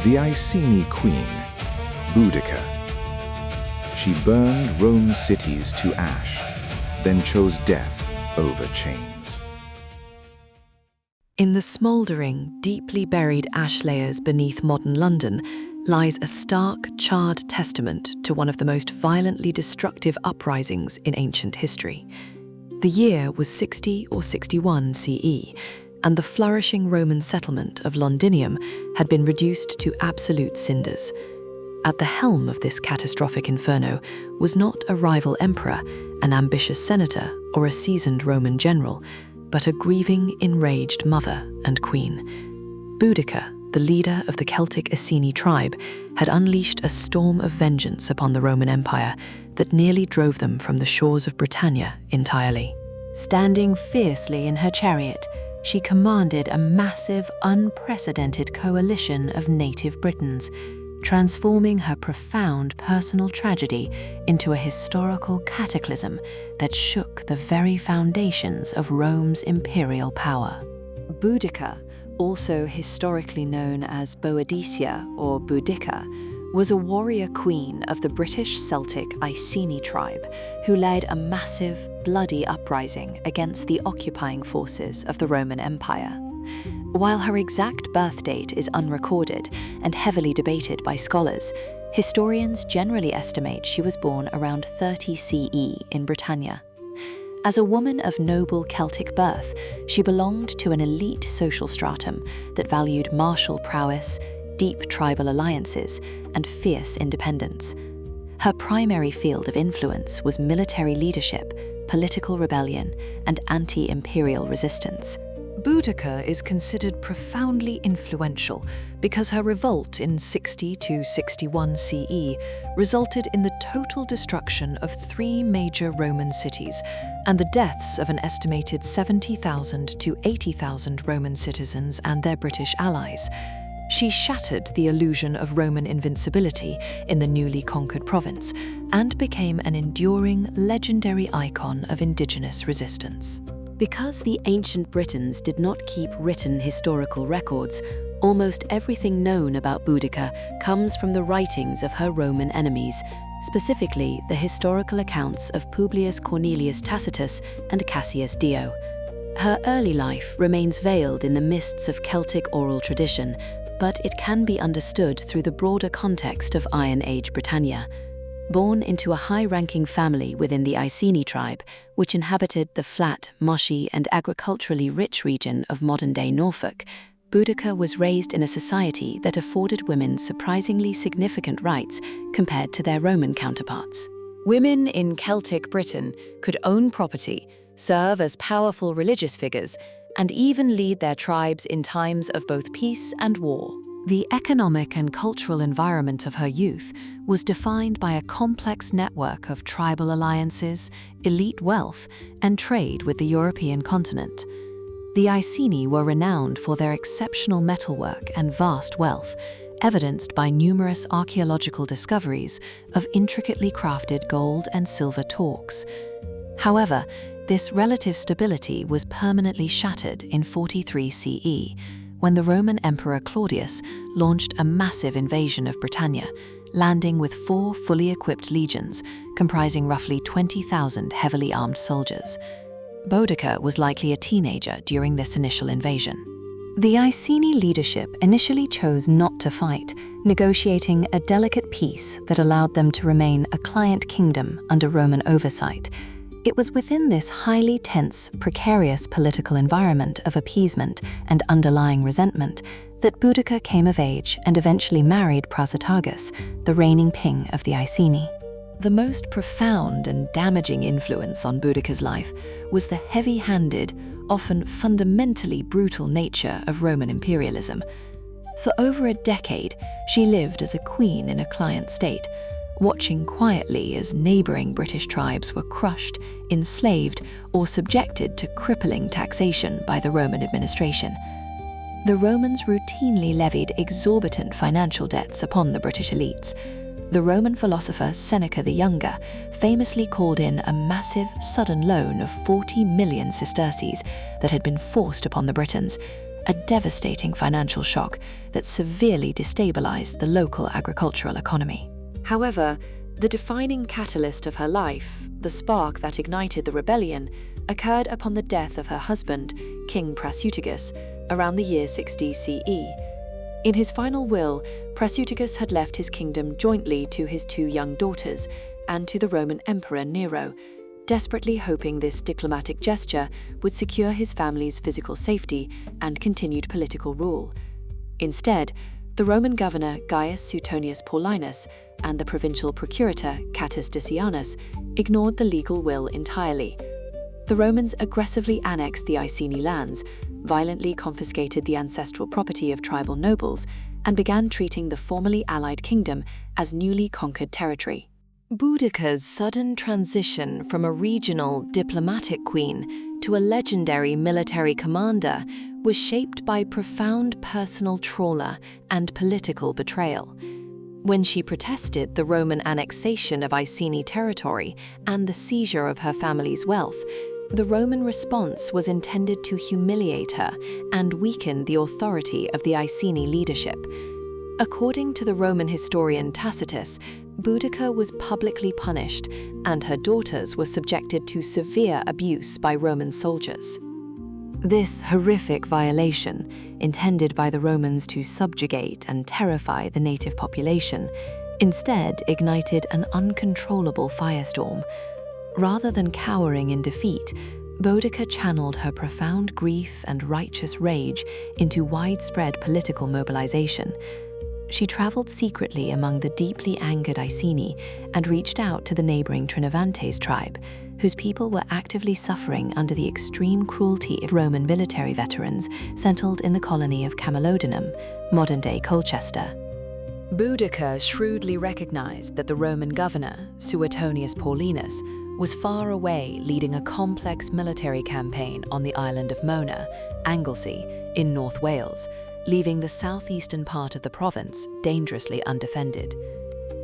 The Iceni Queen, Boudica. She burned Rome's cities to ash, then chose death over chains. In the smouldering, deeply buried ash layers beneath modern London lies a stark, charred testament to one of the most violently destructive uprisings in ancient history. The year was 60 or 61 CE, and the flourishing Roman settlement of Londinium had been reduced to absolute cinders. At the helm of this catastrophic inferno was not a rival emperor, an ambitious senator, or a seasoned Roman general, but a grieving, enraged mother and queen. Boudica, the leader of the Celtic Iceni tribe, had unleashed a storm of vengeance upon the Roman Empire that nearly drove them from the shores of Britannia entirely. Standing fiercely in her chariot, she commanded a massive, unprecedented coalition of native Britons, transforming her profound personal tragedy into a historical cataclysm that shook the very foundations of Rome's imperial power. Boudica, also historically known as Boadicea or Boudica, was a warrior queen of the British Celtic Iceni tribe who led a massive, bloody uprising against the occupying forces of the Roman Empire. While her exact birth date is unrecorded and heavily debated by scholars, historians generally estimate she was born around 30 CE in Britannia. As a woman of noble Celtic birth, she belonged to an elite social stratum that valued martial prowess, deep tribal alliances, and fierce independence. Her primary field of influence was military leadership, political rebellion, and anti-imperial resistance. Boudica is considered profoundly influential because her revolt in 60 to 61 CE resulted in the total destruction of 3 major Roman cities and the deaths of an estimated 70,000 to 80,000 Roman citizens and their British allies. She shattered the illusion of Roman invincibility in the newly conquered province and became an enduring, legendary icon of indigenous resistance. Because the ancient Britons did not keep written historical records, almost everything known about Boudica comes from the writings of her Roman enemies, specifically the historical accounts of Publius Cornelius Tacitus and Cassius Dio. Her early life remains veiled in the mists of Celtic oral tradition, but it can be understood through the broader context of Iron Age Britannia. Born into a high-ranking family within the Iceni tribe, which inhabited the flat, marshy, and agriculturally rich region of modern-day Norfolk, Boudica was raised in a society that afforded women surprisingly significant rights compared to their Roman counterparts. Women in Celtic Britain could own property, serve as powerful religious figures, and even lead their tribes in times of both peace and war. The economic and cultural environment of her youth was defined by a complex network of tribal alliances, elite wealth, and trade with the European continent. The Iceni were renowned for their exceptional metalwork and vast wealth, evidenced by numerous archaeological discoveries of intricately crafted gold and silver torques. However, this relative stability was permanently shattered in 43 CE, when the Roman Emperor Claudius launched a massive invasion of Britannia, landing with 4 fully equipped legions, comprising roughly 20,000 heavily armed soldiers. Boudica was likely a teenager during this initial invasion. The Iceni leadership initially chose not to fight, negotiating a delicate peace that allowed them to remain a client kingdom under Roman oversight. It was within this highly tense, precarious political environment of appeasement and underlying resentment that Boudica came of age and eventually married Prasutagus, the reigning king of the Iceni. The most profound and damaging influence on Boudica's life was the heavy-handed, often fundamentally brutal nature of Roman imperialism. For over a decade, she lived as a queen in a client state, watching quietly as neighboring British tribes were crushed, enslaved, or subjected to crippling taxation by the Roman administration. The Romans routinely levied exorbitant financial debts upon the British elites. The Roman philosopher Seneca the Younger famously called in a massive, sudden loan of 40 million sesterces that had been forced upon the Britons, a devastating financial shock that severely destabilized the local agricultural economy. However, the defining catalyst of her life, the spark that ignited the rebellion, occurred upon the death of her husband, King Prasutagus, around the year 60 CE. In his final will, Prasutagus had left his kingdom jointly to his two young daughters and to the Roman Emperor Nero, desperately hoping this diplomatic gesture would secure his family's physical safety and continued political rule. Instead, the Roman governor Gaius Suetonius Paulinus and the provincial procurator Catus Decianus ignored the legal will entirely. The Romans aggressively annexed the Iceni lands, violently confiscated the ancestral property of tribal nobles, and began treating the formerly allied kingdom as newly conquered territory. Boudica's sudden transition from a regional diplomatic queen to a legendary military commander was shaped by profound personal trauma and political betrayal. When she protested the Roman annexation of Iceni territory and the seizure of her family's wealth, the Roman response was intended to humiliate her and weaken the authority of the Iceni leadership. According to the Roman historian Tacitus, Boudica was publicly punished, and her daughters were subjected to severe abuse by Roman soldiers. This horrific violation, intended by the Romans to subjugate and terrify the native population, instead ignited an uncontrollable firestorm. Rather than cowering in defeat, Boudica channeled her profound grief and righteous rage into widespread political mobilization. She traveled secretly among the deeply angered Iceni and reached out to the neighboring Trinovantes tribe, whose people were actively suffering under the extreme cruelty of Roman military veterans settled in the colony of Camulodunum, modern-day Colchester. Boudica shrewdly recognized that the Roman governor, Suetonius Paulinus, was far away leading a complex military campaign on the island of Mona, Anglesey, in North Wales, leaving the southeastern part of the province dangerously undefended.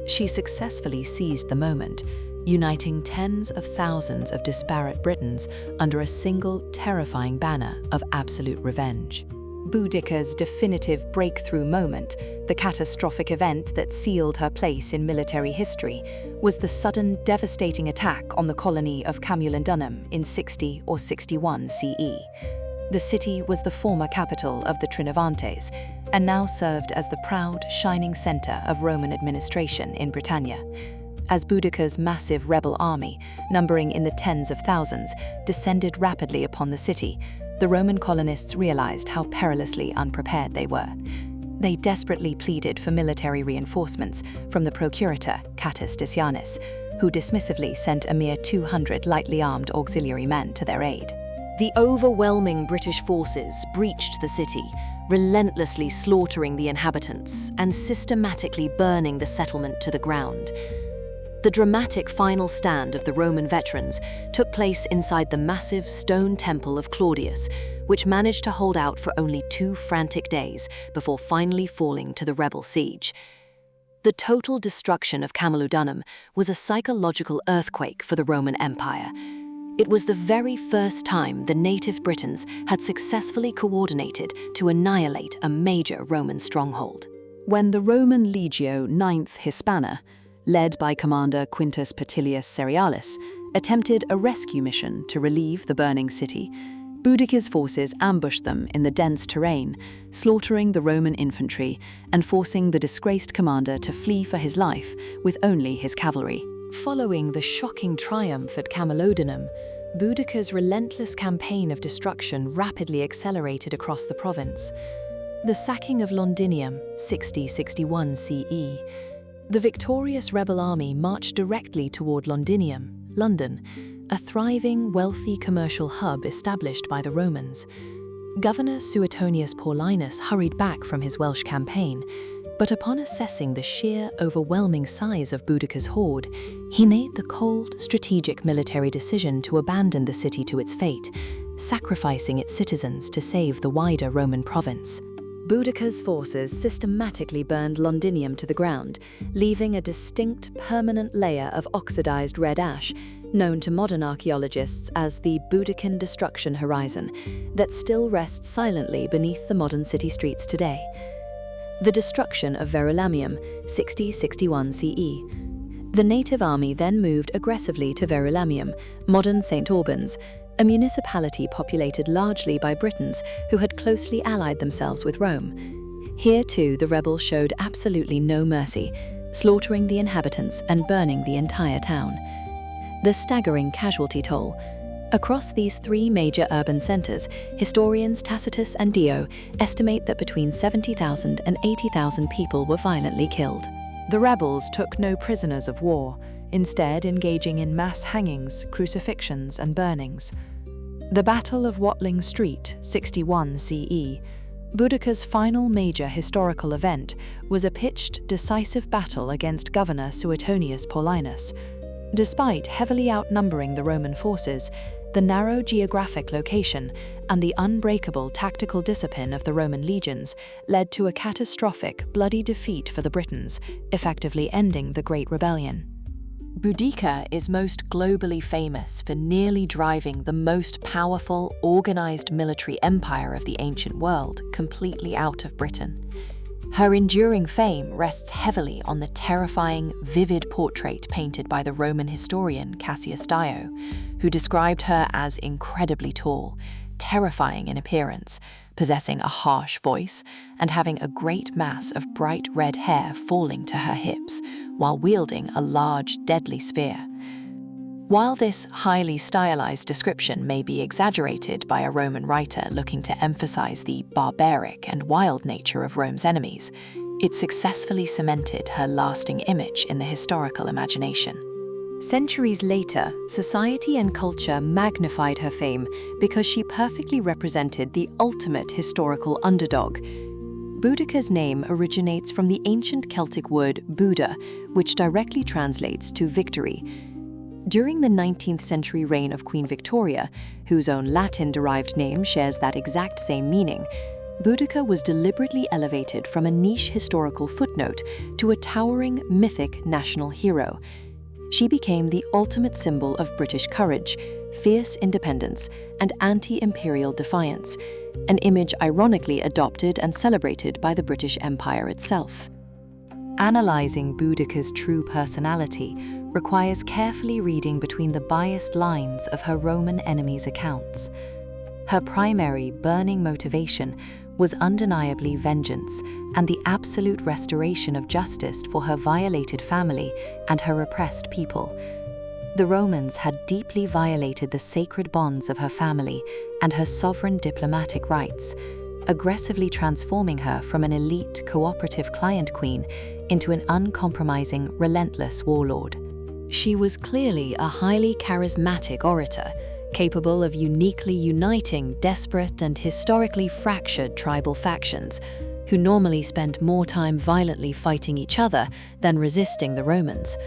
She successfully seized the moment, uniting tens of thousands of disparate Britons under a single terrifying banner of absolute revenge. Boudica's definitive breakthrough moment, the catastrophic event that sealed her place in military history, was the sudden devastating attack on the colony of Camulodunum in 60 or 61 CE. The city was the former capital of the Trinovantes and now served as the proud, shining center of Roman administration in Britannia. As Boudica's massive rebel army, numbering in the tens of thousands, descended rapidly upon the city, the Roman colonists realized how perilously unprepared they were. They desperately pleaded for military reinforcements from the procurator Catus Decianus, who dismissively sent a mere 200 lightly armed auxiliary men to their aid. The overwhelming British forces breached the city, relentlessly slaughtering the inhabitants and systematically burning the settlement to the ground. The dramatic final stand of the Roman veterans took place inside the massive stone temple of Claudius, which managed to hold out for only 2 frantic days before finally falling to the rebel siege. The total destruction of Camulodunum was a psychological earthquake for the Roman Empire. It was the very first time the native Britons had successfully coordinated to annihilate a major Roman stronghold. When the Roman Legio IXth Hispana, led by Commander Quintus Petilius Cerealis, attempted a rescue mission to relieve the burning city, Boudica's forces ambushed them in the dense terrain, slaughtering the Roman infantry and forcing the disgraced commander to flee for his life with only his cavalry. Following the shocking triumph at Camulodunum, Boudica's relentless campaign of destruction rapidly accelerated across the province. The sacking of Londinium, 60-61 CE. The victorious rebel army marched directly toward Londinium, London, a thriving, wealthy commercial hub established by the Romans. Governor Suetonius Paulinus hurried back from his Welsh campaign, but upon assessing the sheer, overwhelming size of Boudica's horde, he made the cold, strategic military decision to abandon the city to its fate, sacrificing its citizens to save the wider Roman province. Boudica's forces systematically burned Londinium to the ground, leaving a distinct permanent layer of oxidized red ash, known to modern archaeologists as the Boudican destruction horizon, that still rests silently beneath the modern city streets today. The destruction of Verulamium, 6061 CE. The native army then moved aggressively to Verulamium, modern St. Albans, a municipality populated largely by Britons who had closely allied themselves with Rome. Here too the rebels showed absolutely no mercy, slaughtering the inhabitants and burning the entire town. The staggering casualty toll. Across these three major urban centres, historians Tacitus and Dio estimate that between 70,000 and 80,000 people were violently killed. The rebels took no prisoners of war, instead engaging in mass hangings, crucifixions, and burnings. The Battle of Watling Street, 61 CE, Boudica's final major historical event, was a pitched, decisive battle against Governor Suetonius Paulinus. Despite heavily outnumbering the Roman forces, the narrow geographic location and the unbreakable tactical discipline of the Roman legions led to a catastrophic, bloody defeat for the Britons, effectively ending the Great Rebellion. Boudica is most globally famous for nearly driving the most powerful, organized military empire of the ancient world completely out of Britain. Her enduring fame rests heavily on the terrifying, vivid portrait painted by the Roman historian Cassius Dio, who described her as incredibly tall, terrifying in appearance, possessing a harsh voice, and having a great mass of bright red hair falling to her hips, while wielding a large, deadly spear. While this highly stylized description may be exaggerated by a Roman writer looking to emphasize the barbaric and wild nature of Rome's enemies, it successfully cemented her lasting image in the historical imagination. Centuries later, society and culture magnified her fame because she perfectly represented the ultimate historical underdog. Boudica's name originates from the ancient Celtic word Bouda, which directly translates to victory. During the 19th century reign of Queen Victoria, whose own Latin-derived name shares that exact same meaning, Boudica was deliberately elevated from a niche historical footnote to a towering, mythic national hero. She became the ultimate symbol of British courage, fierce independence, and anti-imperial defiance, an image ironically adopted and celebrated by the British Empire itself. Analyzing Boudica's true personality requires carefully reading between the biased lines of her Roman enemies' accounts. Her primary burning motivation was undeniably vengeance and the absolute restoration of justice for her violated family and her oppressed people. The Romans had deeply violated the sacred bonds of her family and her sovereign diplomatic rights, aggressively transforming her from an elite cooperative client queen into an uncompromising, relentless warlord. She was clearly a highly charismatic orator, capable of uniquely uniting desperate and historically fractured tribal factions, who normally spent more time violently fighting each other than resisting the Romans.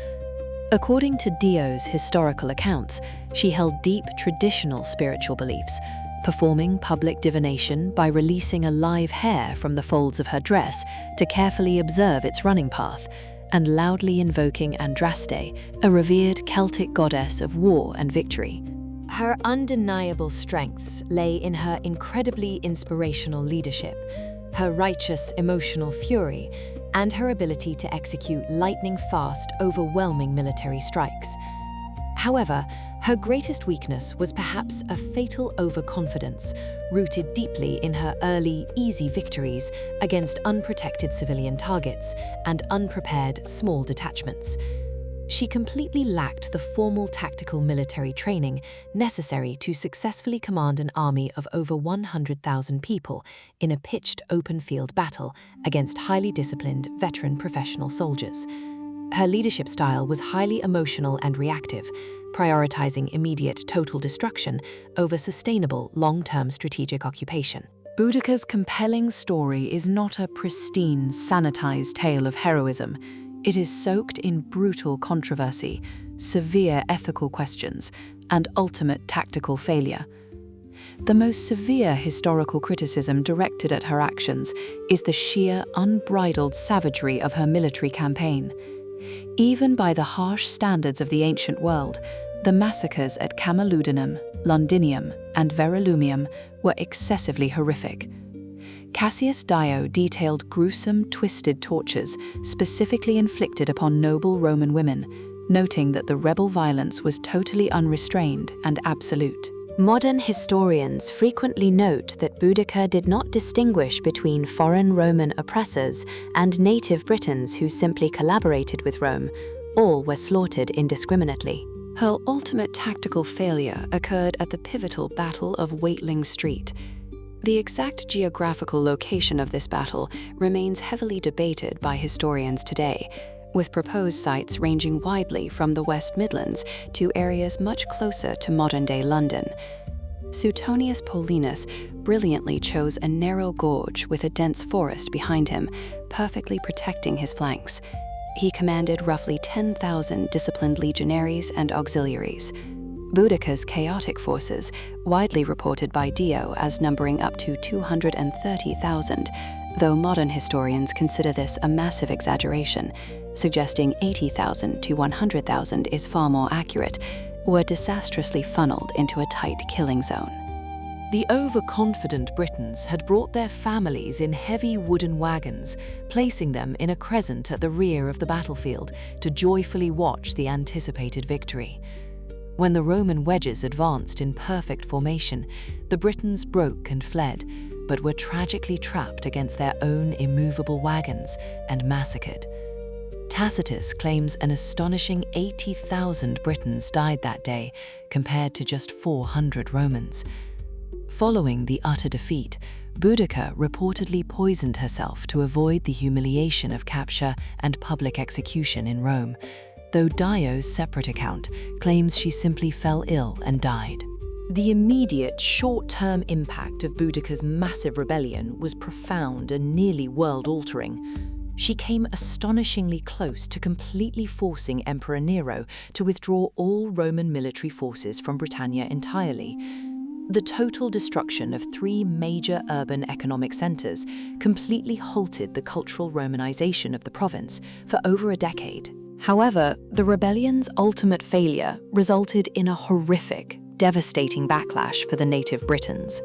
According to Dio's historical accounts, she held deep traditional spiritual beliefs, performing public divination by releasing a live hair from the folds of her dress to carefully observe its running path, and loudly invoking Andraste, a revered Celtic goddess of war and victory. Her undeniable strengths lay in her incredibly inspirational leadership, her righteous emotional fury, and her ability to execute lightning-fast, overwhelming military strikes. However, her greatest weakness was perhaps a fatal overconfidence, rooted deeply in her early, easy victories against unprotected civilian targets and unprepared small detachments. She completely lacked the formal tactical military training necessary to successfully command an army of over 100,000 people in a pitched open-field battle against highly disciplined veteran professional soldiers. Her leadership style was highly emotional and reactive, prioritizing immediate total destruction over sustainable long-term strategic occupation. Boudica's compelling story is not a pristine, sanitized tale of heroism. It is soaked in brutal controversy, severe ethical questions, and ultimate tactical failure. the most severe historical criticism directed at her actions is the sheer, unbridled savagery of her military campaign. Even by the harsh standards of the ancient world, the massacres at Camulodunum, Londinium, and Verulamium were excessively horrific. Cassius Dio detailed gruesome, twisted tortures specifically inflicted upon noble Roman women, noting that the rebel violence was totally unrestrained and absolute. Modern historians frequently note that Boudica did not distinguish between foreign Roman oppressors and native Britons who simply collaborated with Rome. All were slaughtered indiscriminately. Her ultimate tactical failure occurred at the pivotal Battle of Watling Street. The exact geographical location of this battle remains heavily debated by historians today, with proposed sites ranging widely from the West Midlands to areas much closer to modern-day London. Suetonius Paulinus brilliantly chose a narrow gorge with a dense forest behind him, perfectly protecting his flanks. He commanded roughly 10,000 disciplined legionaries and auxiliaries. Boudica's chaotic forces, widely reported by Dio as numbering up to 230,000, though modern historians consider this a massive exaggeration, suggesting 80,000 to 100,000 is far more accurate, were disastrously funneled into a tight killing zone. The overconfident Britons had brought their families in heavy wooden wagons, placing them in a crescent at the rear of the battlefield to joyfully watch the anticipated victory. When the Roman wedges advanced in perfect formation, the Britons broke and fled, but were tragically trapped against their own immovable wagons and massacred. Tacitus claims an astonishing 80,000 Britons died that day, compared to just 400 Romans. Following the utter defeat, Boudica reportedly poisoned herself to avoid the humiliation of capture and public execution in Rome, though Dio's separate account claims she simply fell ill and died. The immediate, short-term impact of Boudica's massive rebellion was profound and nearly world-altering. She came astonishingly close to completely forcing Emperor Nero to withdraw all Roman military forces from Britannia entirely. The total destruction of 3 major urban economic centers completely halted the cultural Romanization of the province for over a decade. However, the rebellion's ultimate failure resulted in a horrific, devastating backlash for the native Britons.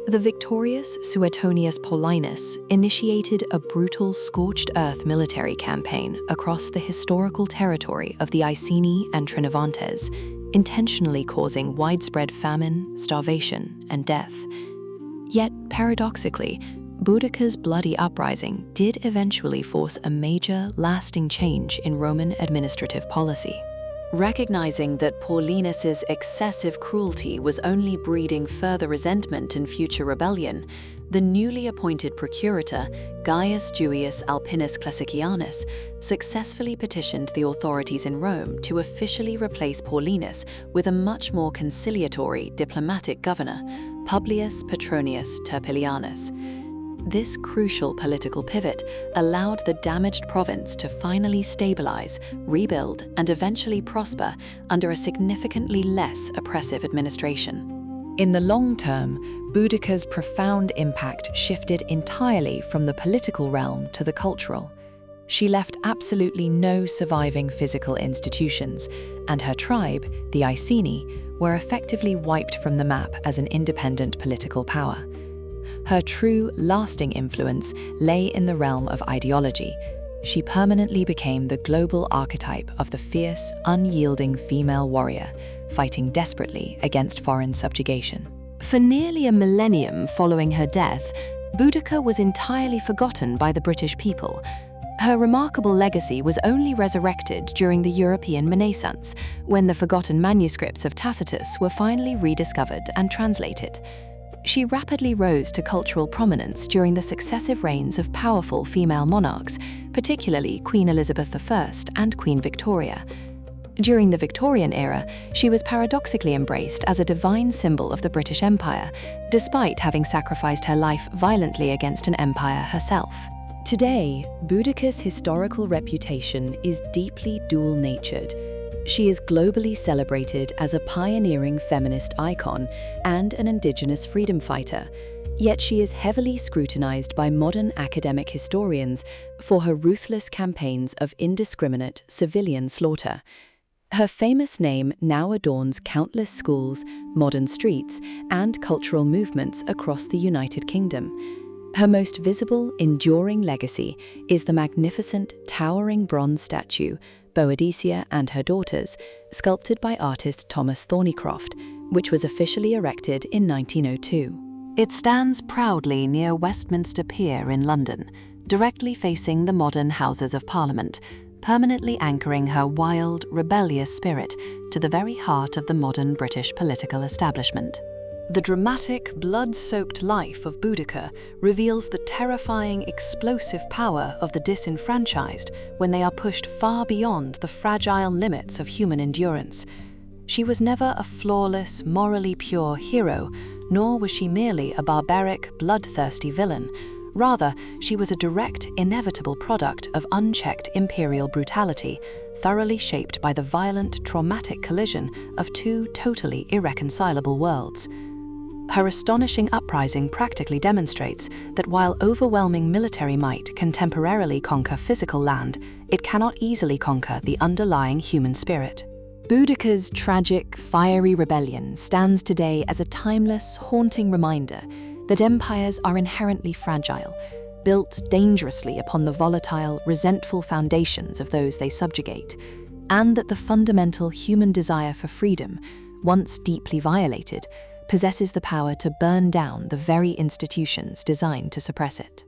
The victorious Suetonius Paulinus initiated a brutal scorched earth military campaign across the historical territory of the Iceni and Trinovantes, intentionally causing widespread famine, starvation, and death. Yet, paradoxically, Boudica's bloody uprising did eventually force a major, lasting change in Roman administrative policy. Recognizing that Paulinus's excessive cruelty was only breeding further resentment and future rebellion, the newly appointed procurator, Gaius Julius Alpinus Classicianus, successfully petitioned the authorities in Rome to officially replace Paulinus with a much more conciliatory diplomatic governor, Publius Petronius Turpilianus. This crucial political pivot allowed the damaged province to finally stabilize, rebuild, and eventually prosper under a significantly less oppressive administration. In the long term, Boudica's profound impact shifted entirely from the political realm to the cultural. She left absolutely no surviving physical institutions, and her tribe, the Iceni, were effectively wiped from the map as an independent political power. Her true, lasting influence lay in the realm of ideology. She permanently became the global archetype of the fierce, unyielding female warrior, fighting desperately against foreign subjugation. For nearly a millennium following her death, Boudica was entirely forgotten by the British people. Her remarkable legacy was only resurrected during the European Renaissance, when the forgotten manuscripts of Tacitus were finally rediscovered and translated. She rapidly rose to cultural prominence during the successive reigns of powerful female monarchs, particularly Queen Elizabeth I and Queen Victoria. During the Victorian era, she was paradoxically embraced as a divine symbol of the British Empire, despite having sacrificed her life violently against an empire herself. Today, Boudica's historical reputation is deeply dual-natured. She is globally celebrated as a pioneering feminist icon and an indigenous freedom fighter, yet she is heavily scrutinized by modern academic historians for her ruthless campaigns of indiscriminate civilian slaughter. Her famous name now adorns countless schools, modern streets, and cultural movements across the United Kingdom. Her most visible, enduring legacy is the magnificent, towering bronze statue, Boudica and Her Daughters, sculpted by artist Thomas Thornycroft, which was officially erected in 1902. It stands proudly near Westminster Pier in London, directly facing the modern Houses of Parliament, permanently anchoring her wild, rebellious spirit to the very heart of the modern British political establishment. The dramatic, blood-soaked life of Boudica reveals the terrifying, explosive power of the disenfranchised when they are pushed far beyond the fragile limits of human endurance. She was never a flawless, morally pure hero, nor was she merely a barbaric, bloodthirsty villain. Rather, she was a direct, inevitable product of unchecked imperial brutality, thoroughly shaped by the violent, traumatic collision of two totally irreconcilable worlds. Her astonishing uprising practically demonstrates that while overwhelming military might can temporarily conquer physical land, it cannot easily conquer the underlying human spirit. Boudica's tragic, fiery rebellion stands today as a timeless, haunting reminder that empires are inherently fragile, built dangerously upon the volatile, resentful foundations of those they subjugate, and that the fundamental human desire for freedom, once deeply violated, possesses the power to burn down the very institutions designed to suppress it.